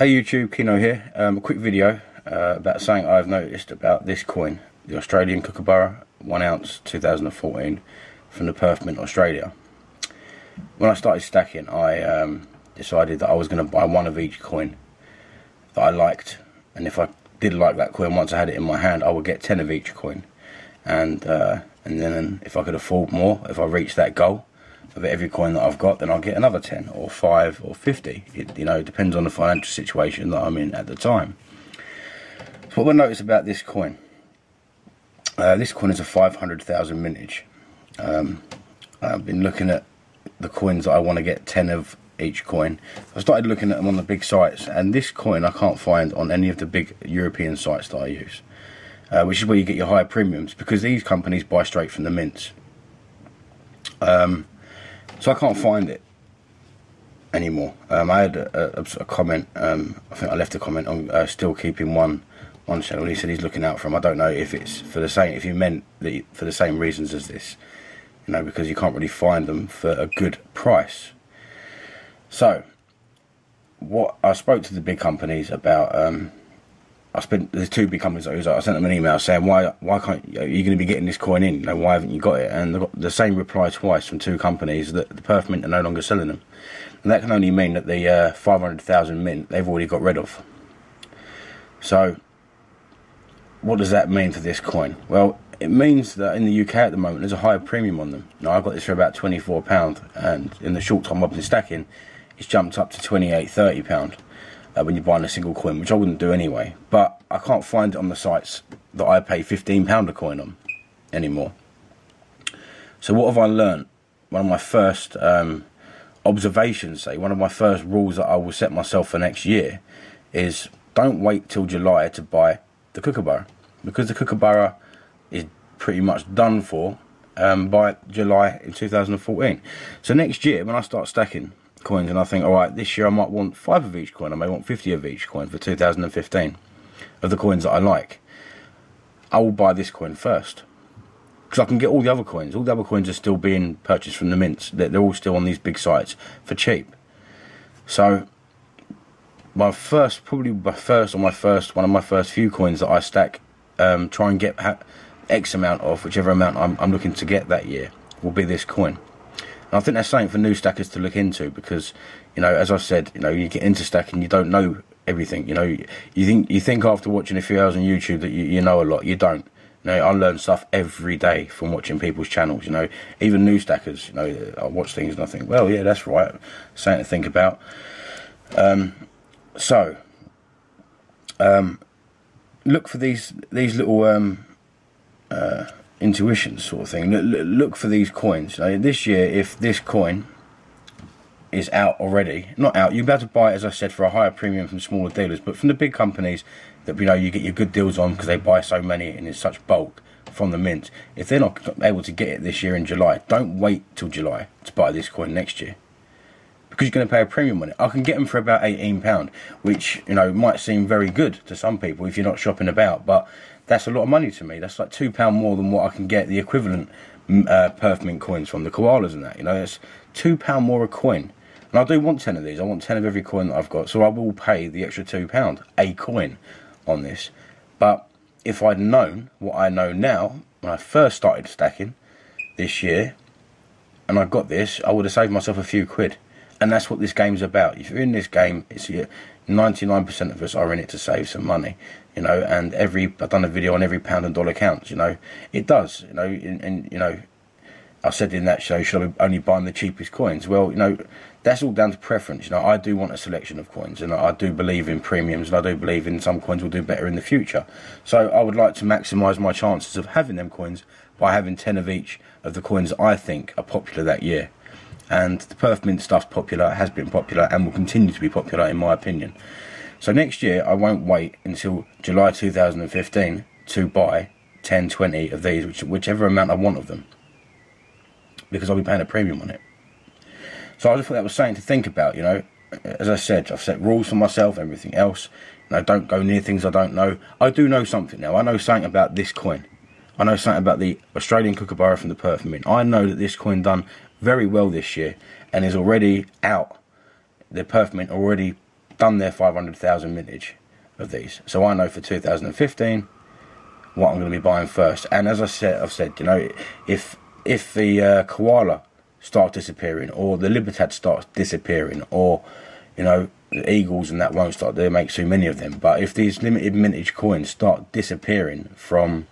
Hey YouTube, Kino here. A quick video about something I've noticed about this coin, the Australian Kookaburra 1 ounce 2014 from the Perth Mint, Australia. When I started stacking, I decided that I was going to buy one of each coin that I liked, and if I did like that coin, once I had it in my hand, I would get 10 of each coin, and then if I could afford more, if I reached that goal of every coin that I've got, then I'll get another 10 or 5 or 50. It depends on the financial situation that I'm in at the time. So what I noticed about this coin is a 500,000 mintage. I've been looking at the coins that I want to get 10 of each coin. I started looking at them on the big sites, and this coin I can't find on any of the big European sites that I use, which is where you get your higher premiums, because these companies buy straight from the mints. So I can't find it anymore. I had a comment, I think I left a comment on still keeping one channel. He said he's looking out for him. I don't know if it's for the same, if you meant for the same reasons as this, because you can't really find them for a good price. So what I spoke to the big companies about, there's two big companies I sent them an email saying, why can't you, are you going to be getting this coin in? Why haven't you got it? And I got the same reply twice from two companies that the Perth Mint are no longer selling them. And that can only mean that the 500,000 mint they've already got rid of. So what does that mean for this coin? Well, it means that in the UK at the moment there's a higher premium on them. Now I got this for about £24, and in the short time I've been stacking, it's jumped up to £28–30. When you're buying a single coin, which I wouldn't do anyway, but I can't find it on the sites that I pay £15 a coin on anymore. So what have I learnt? One of my first observations, one of my first rules that I will set myself for next year is don't wait till July to buy the Kookaburra, because the Kookaburra is pretty much done for by July in 2014. So next year when I start stacking coins and I think, alright, this year I might want 5 of each coin, I may want 50 of each coin for 2015 of the coins that I like, I will buy this coin first, because I can get all the other coins. All the other coins are still being purchased from the mints. They're all still on these big sites for cheap. So one of my first few coins that I stack, try and get X amount of, whichever amount I'm looking to get that year, will be this coin. And I think that's something for new stackers to look into, because, as I said, you get into stacking, you don't know everything. You think after watching a few hours on YouTube that you know a lot. You don't. I learn stuff every day from watching people's channels. Even new stackers. I watch things and I think, well, yeah, that's right. Something to think about. Look for these little intuitions sort of thing. Look for these coins. This year, if this coin is out already, not out, you'll be able to buy it, as I said, for a higher premium from smaller dealers, but from the big companies that you get your good deals on, because they buy so many and in such bulk from the mint. If they're not able to get it this year in July, don't wait till July to buy this coin next year, because you're going to pay a premium on it. I can get them for about £18, which might seem very good to some people if you're not shopping about, but that's a lot of money to me. That's like £2 more than what I can get the equivalent Perth Mint coins from, the koalas and that. It's £2 more a coin. And I do want 10 of these. I want 10 of every coin that I've got, so I will pay the extra £2 a coin on this. But if I'd known what I know now when I first started stacking this year, and I got this, I would have saved myself a few quid. And that's what this game's about. If you're in this game, it's 99% of us are in it to save some money. And I've done a video on every pound and dollar counts. It does. I said in that show, should I be only buying the cheapest coins? Well, that's all down to preference. I do want a selection of coins, and I do believe in premiums, and I do believe in some coins will do better in the future. So I would like to maximise my chances of having them coins by having 10 of each of the coins that I think are popular that year. And the Perth Mint stuff's popular, has been popular, and will continue to be popular in my opinion. So next year I won't wait until July 2015 to buy 10, 20 of these, whichever amount I want of them, because I'll be paying a premium on it. So I just thought that was something to think about. As I said, I've set rules for myself, everything else. Don't go near things I don't know. I do know something now. I know something about this coin. I know something about the Australian Kookaburra from the Perth Mint. I know that this coin done very well this year and is already out. The Perth Mint already done their 500,000 mintage of these, so I know for 2015 what I'm going to be buying first. And as I've said, you know, if the koala starts disappearing, or the Libertad starts disappearing, or you know, the Eagles and that won't start, they make so many of them, but if these limited mintage coins start disappearing from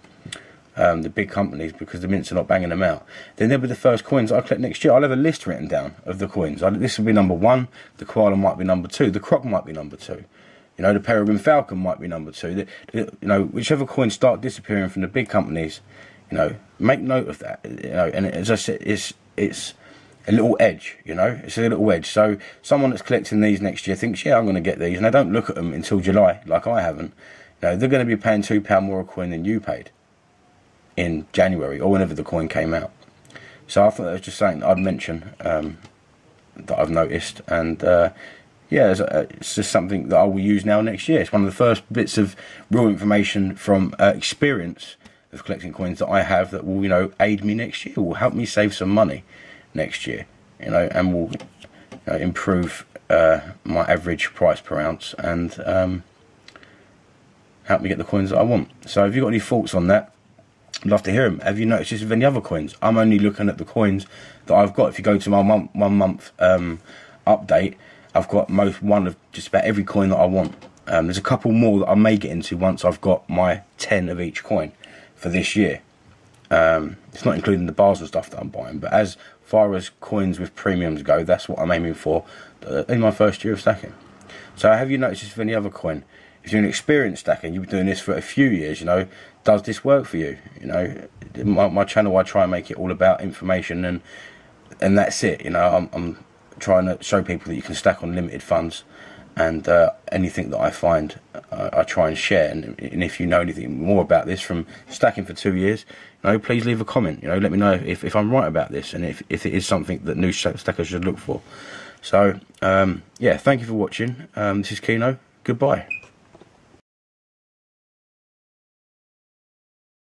the big companies because the mints are not banging them out, then they'll be the first coins I collect next year. I'll have a list written down of the coins. This will be number 1, the koala might be number 2, the croc might be number 2, you know, the peregrine falcon might be number 2. You know, whichever coins start disappearing from the big companies, you know, make note of that. You know, and as I said, it's a little edge, you know, it's a little edge. So someone that's collecting these next year thinks, yeah, I'm going to get these, and they don't look at them until July, like I haven't. You know, they're going to be paying £2 more a coin than you paid in January or whenever the coin came out. So I thought that was just something I'd mention that I've noticed, and yeah, it's just something that I will use now next year. It's one of the first bits of real information from experience of collecting coins that I have that will, you know, aid me next year, will help me save some money next year, you know, and will, you know, improve my average price per ounce, and help me get the coins that I want. So if you've got any thoughts on that, I'd love to hear them. Have you noticed this with any other coins? I'm only looking at the coins that I've got. If you go to my 1 month update, I've got one of just about every coin that I want. There's a couple more that I may get into once I've got my 10 of each coin for this year. It's not including the bars and stuff that I'm buying, but as far as coins with premiums go, that's what I'm aiming for in my first year of stacking. So have you noticed this with any other coin? If you're an experienced stacker, you've been doing this for a few years, you know, does this work for you? You know, my channel, I try and make it all about information, and that's it. You know, I'm trying to show people that you can stack on limited funds, and anything that I find, I try and share. And if you know anything more about this from stacking for 2 years, you know, please leave a comment. You know, let me know if I'm right about this, and if it is something that new stackers should look for. So yeah, thank you for watching. This is Kino. Goodbye.